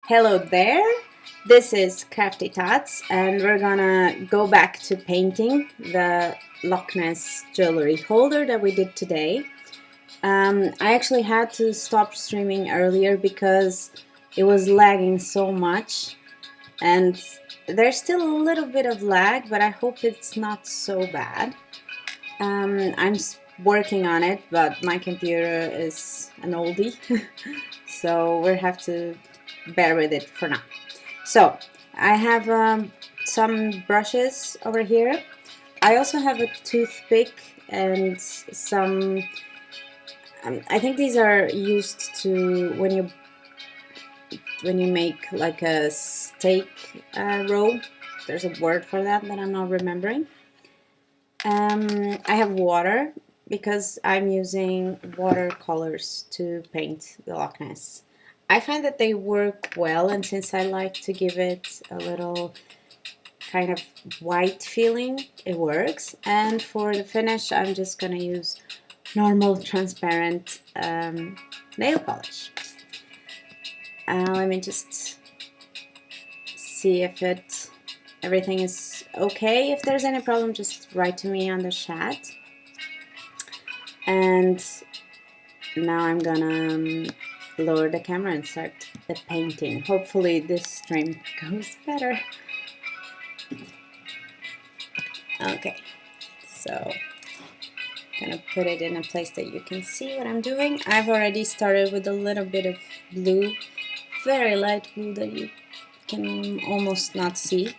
Hello there, this is Crafty Tots and we're gonna go back to painting the Loch Ness jewelry holder that we did today. I actually had to stop streaming earlier because it was lagging so much, and there's still a little bit of lag, but I hope it's not so bad. I'm working on it, but my computer is an oldie, so we'll have to bear with it for now. So I have some brushes over here. I also have a toothpick and some I think these are used to when you make like a steak roll. There's a word for that I'm not remembering. I have water because I'm using watercolors to paint the Loch Ness. I find that they work well, and since I like to give it a little kind of white feeling, it works. And for the finish, I'm just gonna use normal transparent nail polish. Let me just see if everything is okay. If there's any problem, just write to me on the chat. And now I'm gonna lower the camera and start the painting. Hopefully this stream goes better. Okay, so I'm gonna put it in a place that you can see what I'm doing. I've already started with a little bit of blue, very light blue that you can almost not see,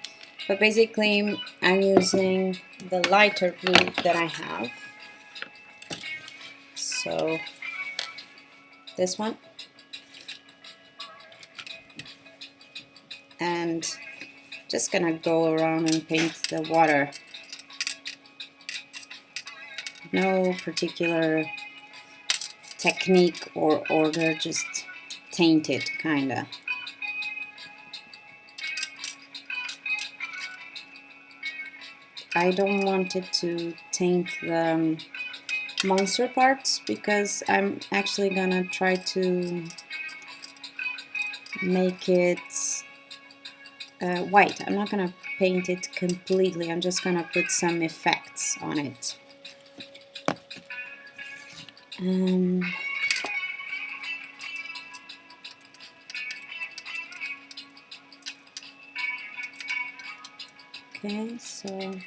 but basically I'm using the lighter blue that I have. So this one, and just gonna go around and paint the water. No particular technique or order, just taint it kinda. I don't want it to taint the monster parts because I'm actually gonna try to make it white. I'm not gonna paint it completely, I'm just gonna put some effects on it. Okay, so I'm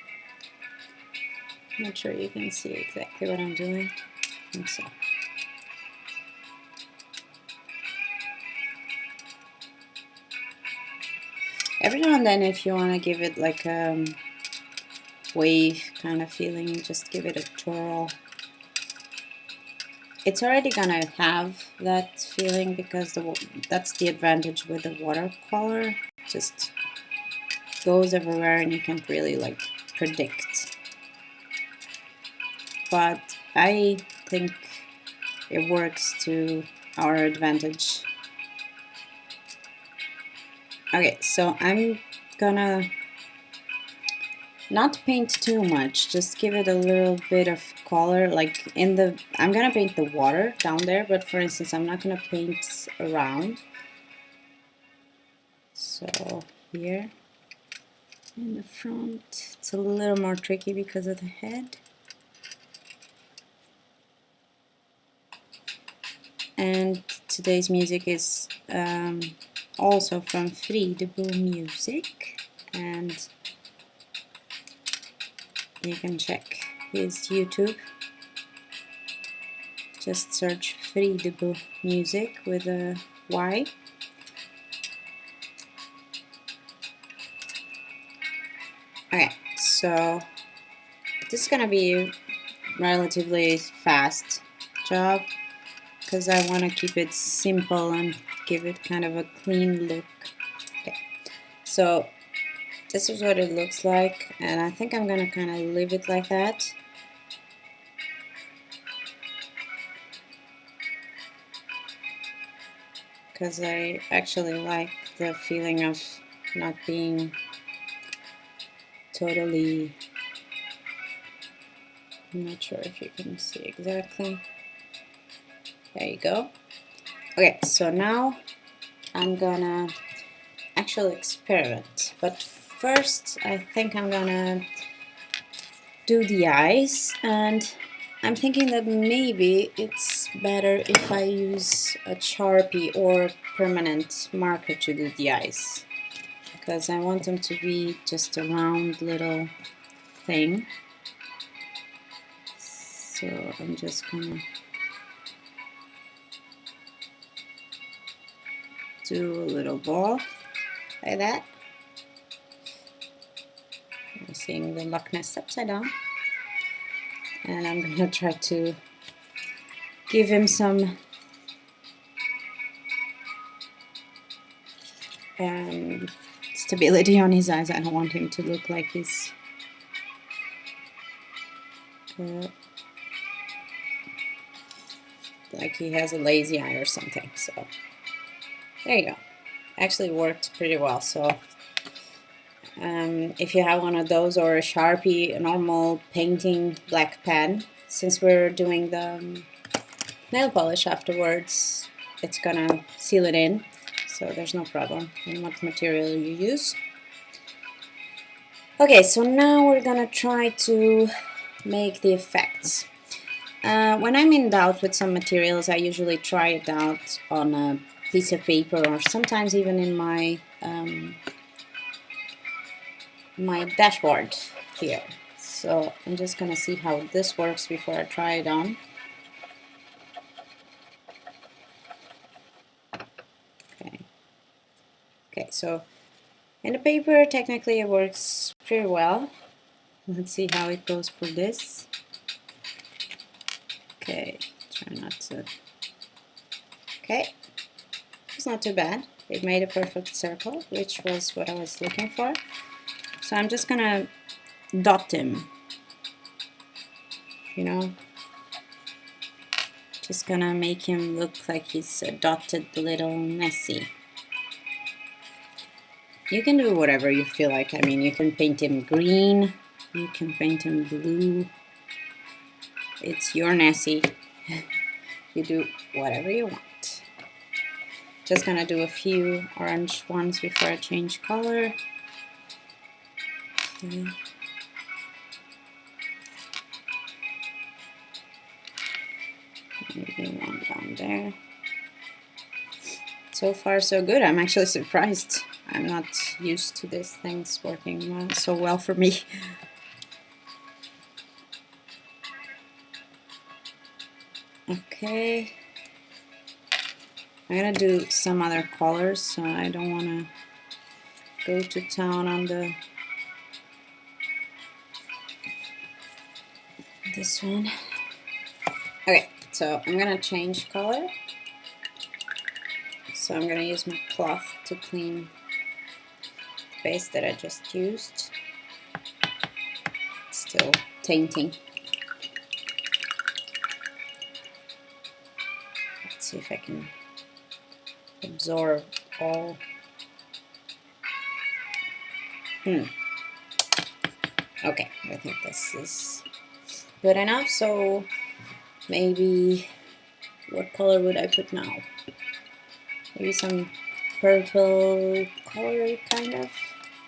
not sure you can see exactly what I'm doing. I think so. Every now and then, if you want to give it like a wave kind of feeling, just give it a twirl. It's already gonna have that feeling because that's the advantage with the watercolor. Just goes everywhere and you can't really like predict. But I think it works to our advantage. Okay, so I'm gonna not paint too much, just give it a little bit of color, like I'm gonna paint the water down there, but for instance, I'm not gonna paint around. So here in the front, it's a little more tricky because of the head. And today's music is also from thejewelry music, and you can check his YouTube. Just search thejewelry music with a Y. Okay, so this is gonna be a relatively fast job because I want to keep it simple and give it kind of a clean look. Okay, so this is what it looks like, and I think I'm gonna kind of leave it like that. Because I actually like the feeling of not being totally, I'm not sure if you can see exactly. There you go. Okay, so now I'm gonna actual experiment, but first I think I'm gonna do the eyes, and I'm thinking that maybe it's better if I use a Sharpie or permanent marker to do the eyes, because I want them to be just a round little thing. So I'm just gonna do a little ball like that. I'm seeing the Loch Ness upside down, and I'm gonna try to give him some stability on his eyes. I don't want him to look like he's like he has a lazy eye or something. So there you go. Actually worked pretty well. So if you have one of those or a Sharpie, a normal painting black pen, since we're doing the nail polish afterwards, it's gonna seal it in, so there's no problem in what material you use. Okay, so now we're gonna try to make the effects. When I'm in doubt with some materials, I usually try it out on a piece of paper, or sometimes even in my my dashboard here. So I'm just gonna see how this works before I try it on. Okay, so in the paper, technically it works pretty well. Let's see how it goes for this. Okay, try not to. Okay, it's not too bad. It made a perfect circle, which was what I was looking for. So I'm just gonna dot him, you know, just gonna make him look like he's a dotted little Nessie. You can do whatever you feel like. I mean, you can paint him green, you can paint him blue. It's your Nessie. You do whatever you want. Just gonna do a few orange ones before I change color. Okay. Maybe one down there. So far so good. I'm actually surprised. I'm not used to these things working so well for me. Okay. I'm gonna do some other colors, so I don't wanna go to town on this one. Okay, so I'm gonna change color. So I'm gonna use my cloth to clean the base that I just used. It's still tainting. Let's see if I can absorb all. Okay, I think this is good enough. So maybe, what color would I put now? Maybe some purple color, kind of.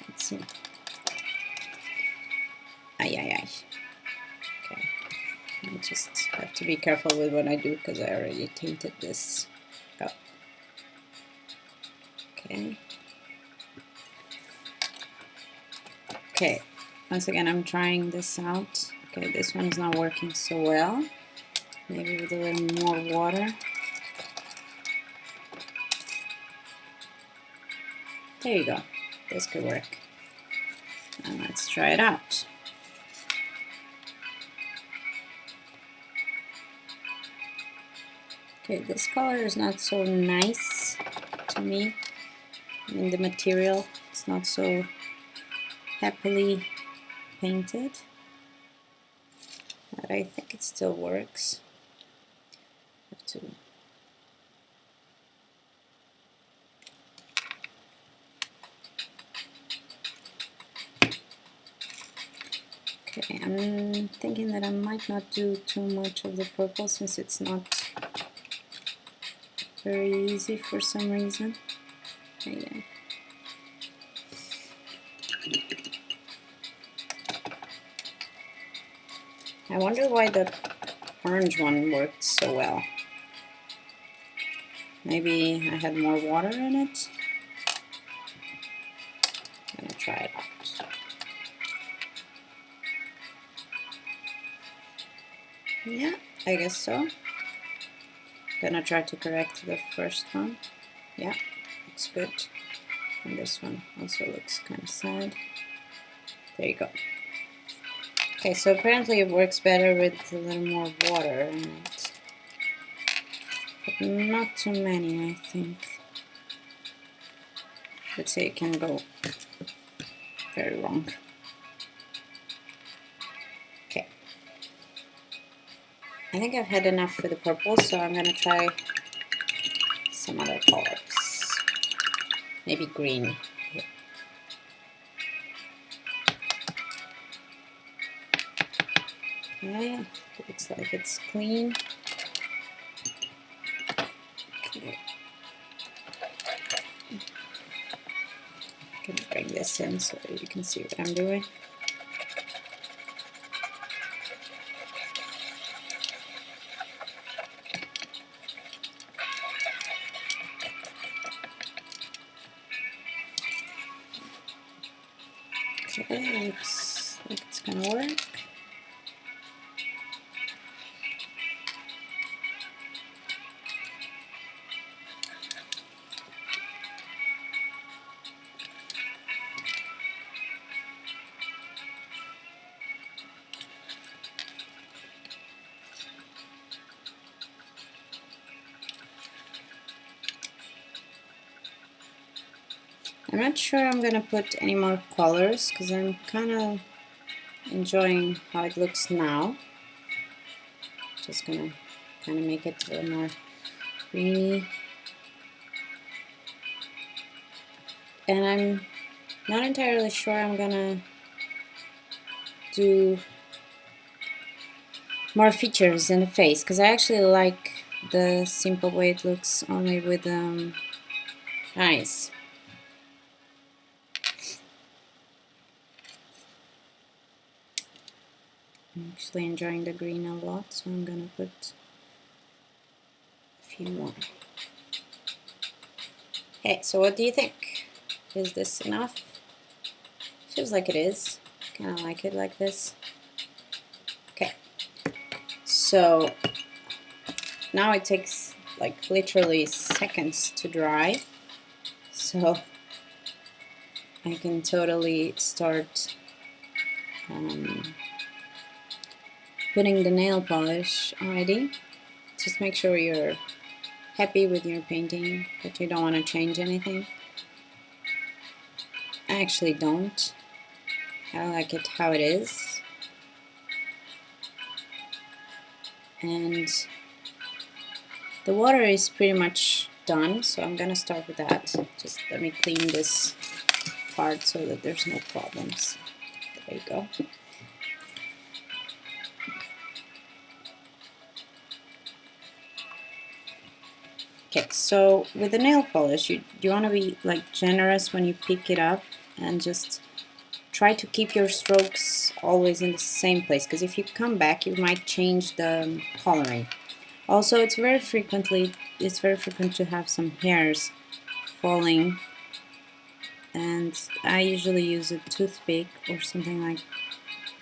Let's see. Okay. I just have to be careful with what I do because I already tainted this. Oh. Okay. Okay. Once again, I'm trying this out. Okay, this one's not working so well. Maybe with a little more water. There you go. This could work. And let's try it out. Okay, this color is not so nice to me. I mean, the material is not so happily painted, but I think it still works. Have to okay, I'm thinking that I might not do too much of the purple since it's not very easy for some reason. Okay, yeah. I wonder why the orange one worked so well. Maybe I had more water in it. I'm gonna try it out. Yeah, I guess so. Gonna try to correct the first one. Yeah, looks good. And this one also looks kind of sad. There you go. Okay, so apparently it works better with a little more water in it. But not too many, I think. Let's say it can go very wrong. Okay. I think I've had enough for the purple, so I'm gonna try some other colors. Maybe green. Okay, looks like it's clean. Okay. I'm gonna bring this in so that you can see what I'm doing. Okay, looks like it's gonna work. I'm not sure I'm gonna put any more colors because I'm kind of enjoying how it looks now. Just gonna kind of make it a little more greeny. And I'm not entirely sure I'm gonna do more features in the face because I actually like the simple way it looks only with eyes. I'm actually enjoying the green a lot, so I'm gonna put a few more. Okay, so what do you think? Is this enough? Feels like it is. Kind of like it like this. Okay, so now it takes like literally seconds to dry, so I can totally start putting the nail polish already. Just make sure you're happy with your painting, that you don't want to change anything. I actually don't. I like it how it is. And the water is pretty much done, so I'm gonna start with that. Just let me clean this part so that there's no problems. There you go. Okay, so with the nail polish, you want to be like generous when you pick it up and just try to keep your strokes always in the same place, because if you come back you might change the coloring. Also, it's very frequent to have some hairs falling, and I usually use a toothpick or something like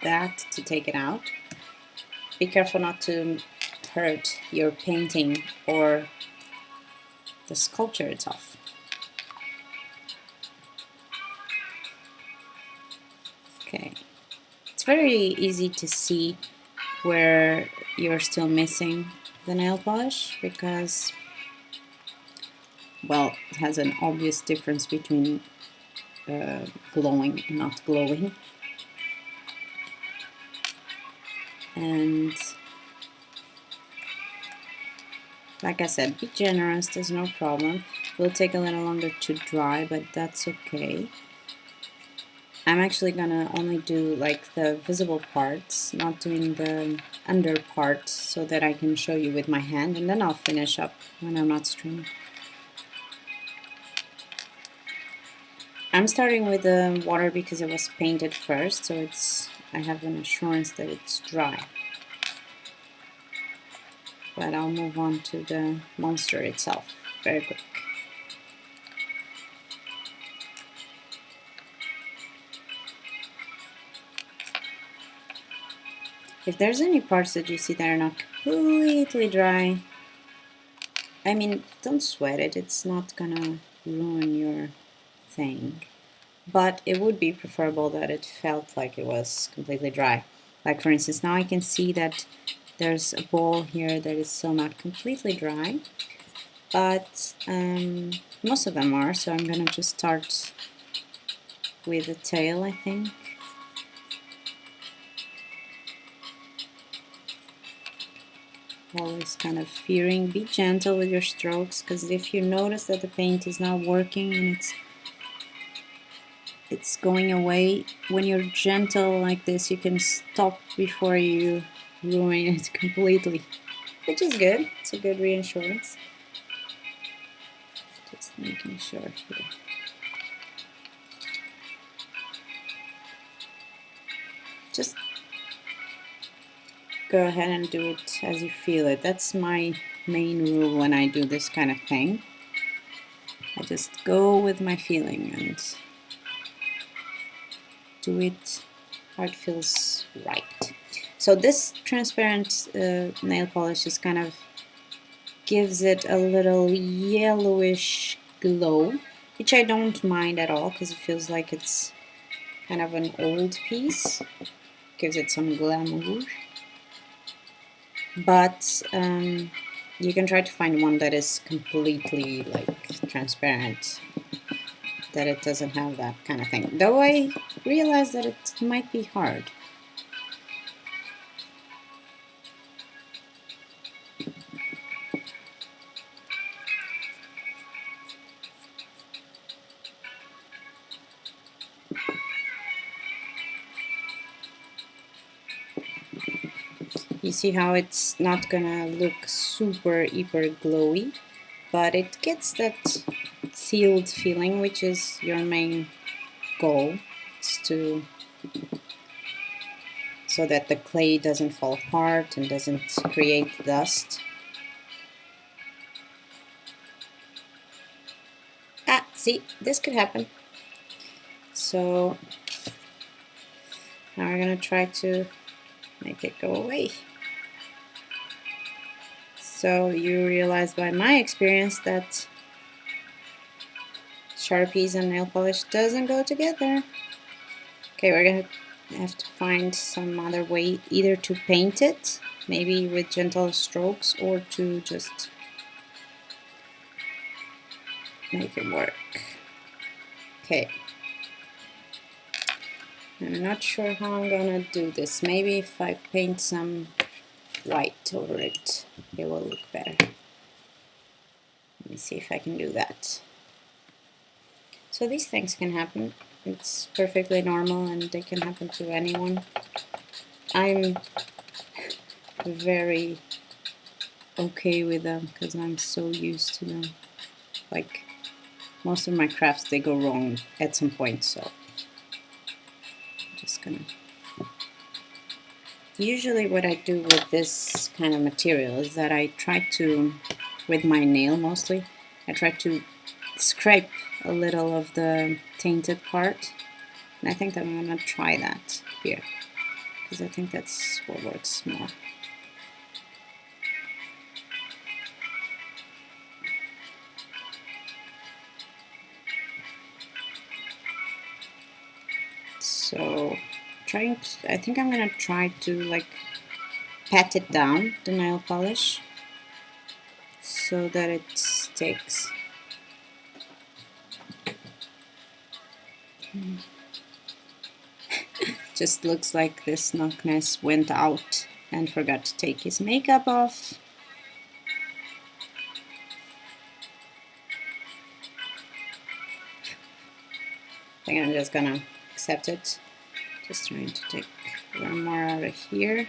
that to take it out. Be careful not to hurt your painting or the sculpture itself. Okay, it's very easy to see where you're still missing the nail polish because, well, it has an obvious difference between glowing and not glowing. And like I said, be generous, there's no problem. It will take a little longer to dry, but that's okay. I'm actually gonna only do like the visible parts, not doing the under part, so that I can show you with my hand, and then I'll finish up when I'm not streaming. I'm starting with the water because it was painted first, so I have an assurance that it's dry. but I'll move on to the monster itself very quick. If there's any parts that you see that are not completely dry, I mean, don't sweat it, it's not gonna ruin your thing. But it would be preferable that it felt like it was completely dry. Like for instance, now I can see that there's a ball here that is still not completely dry, but most of them are, so I'm gonna just start with the tail, I think. Always kind of fearing, be gentle with your strokes, because if you notice that the paint is not working and it's going away, when you're gentle like this, you can stop before you ruin it completely, which is good. It's a good reassurance. Just making sure here. Just go ahead and do it as you feel it. That's my main rule when I do this kind of thing. I just go with my feeling and do it how it feels right. So this transparent nail polish is kind of gives it a little yellowish glow, which I don't mind at all because it feels like it's kind of an old piece. Gives it some glamour. But you can try to find one that is completely like transparent, that it doesn't have that kind of thing. Though I realize that it might be hard. You see how it's not gonna look super hyper glowy, but it gets that sealed feeling, which is your main goal. It's to so that the clay doesn't fall apart and doesn't create dust. Ah, see, this could happen. So now we're gonna try to make it go away. So you realize by my experience that Sharpies and nail polish doesn't go together. Okay, we're gonna have to find some other way, either to paint it, maybe with gentle strokes, or to just make it work. Okay. I'm not sure how I'm gonna do this. Maybe if I paint some white over it, it will look better. Let me see if I can do that. So these things can happen. It's perfectly normal and they can happen to anyone. I'm very okay with them because I'm so used to them. Like most of my crafts, they go wrong at some point, so I'm just gonna... Usually what I do with this kind of material is that I try to, with my nail mostly, I try to scrape a little of the tainted part, and I think that I'm gonna try that here because I think that's what works more. So I think I'm gonna try to like pat it down, the nail polish, so that it sticks. Just looks like this Loch Ness went out and forgot to take his makeup off. I think I'm just gonna accept it. Just trying to take a little more out of here.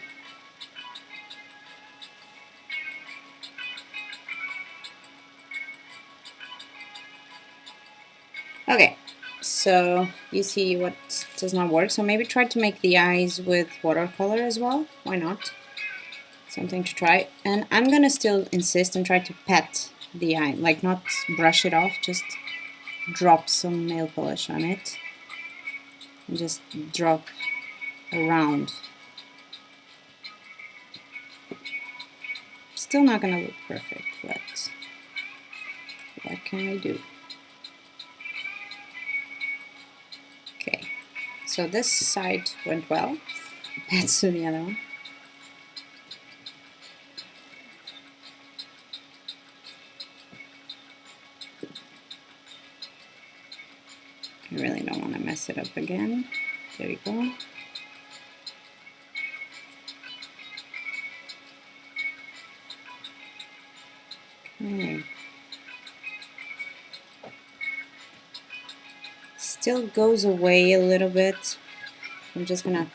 Okay, so you see what does not work. So maybe try to make the eyes with watercolor as well. Why not? something to try. And I'm gonna still insist and try to pat the eye, like not brush it off, just drop some nail polish on it and just drop around. Still not gonna look perfect, but what can we do? Okay, so this side went well. Let's do the other one. I really don't want to mess it up again. There we go. Okay. Still goes away a little bit. I'm just gonna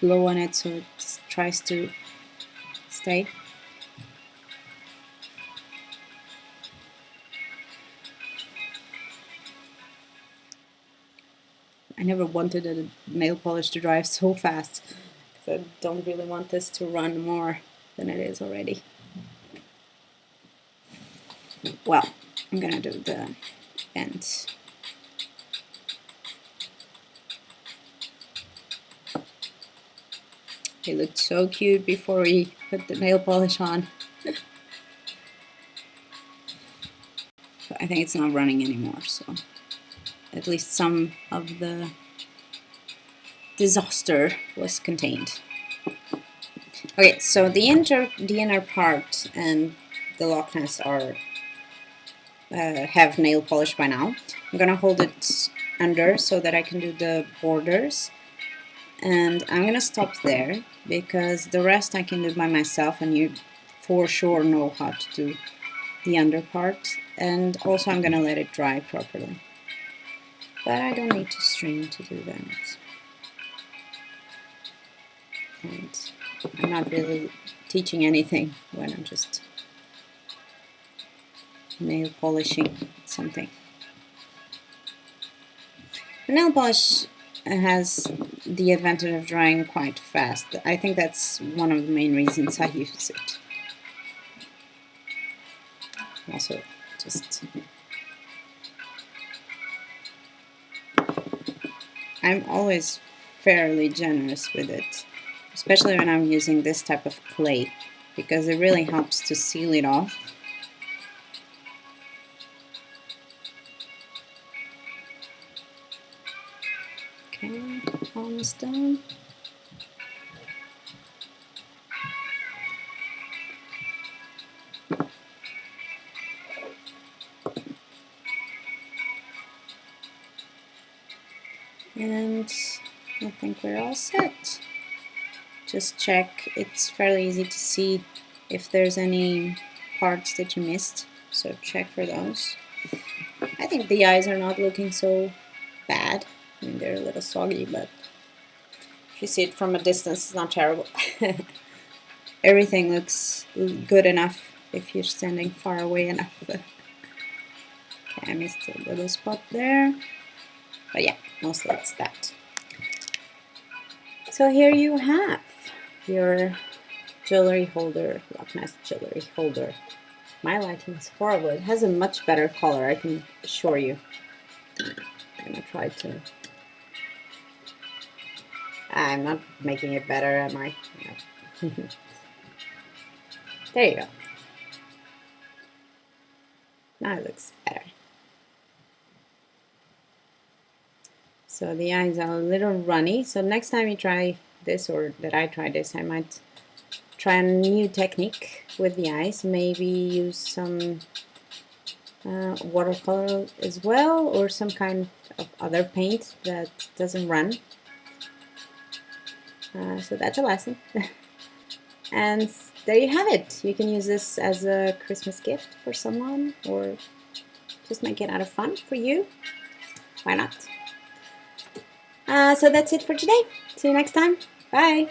blow on it so it tries to stay. I never wanted a nail polish to dry so fast, because I don't really want this to run more than it is already. Well, I'm gonna do the end. It looked so cute before we put the nail polish on. But I think it's not running anymore, so at least some of the disaster was contained. Okay, so the inner part and the Loch Ness are have nail polish by now. I'm gonna hold it under so that I can do the borders, and I'm gonna stop there because the rest I can do by myself, and you for sure know how to do the under part. And also I'm gonna let it dry properly, but I don't need to string to do that. And I'm not really teaching anything when I'm just nail polishing something. The nail polish has the advantage of drying quite fast. I think that's one of the main reasons I use it. Also, just I'm always fairly generous with it, especially when I'm using this type of clay, because it really helps to seal it off. Okay, almost done. And I think we're all set. Just check, it's fairly easy to see if there's any parts that you missed, so check for those. I think the eyes are not looking so bad. I mean, they're a little soggy, but if you see it from a distance, it's not terrible. Everything looks good enough if you're standing far away enough. Okay, I missed a little spot there, but yeah, mostly it's that. So here you have your jewelry holder, Loch Ness jewelry holder. My lighting is horrible. It has a much better color, I can assure you. I'm gonna try to... I'm not making it better, am I? No. There you go. Now it looks better. So the eyes are a little runny, so next time you try this, or that I try this, I might try a new technique with the eyes. Maybe use some watercolor as well, or some kind of other paint that doesn't run. So that's a lesson. And there you have it. You can use this as a Christmas gift for someone, or just make it out of fun for you. Why not? So that's it for today. See you next time. Bye.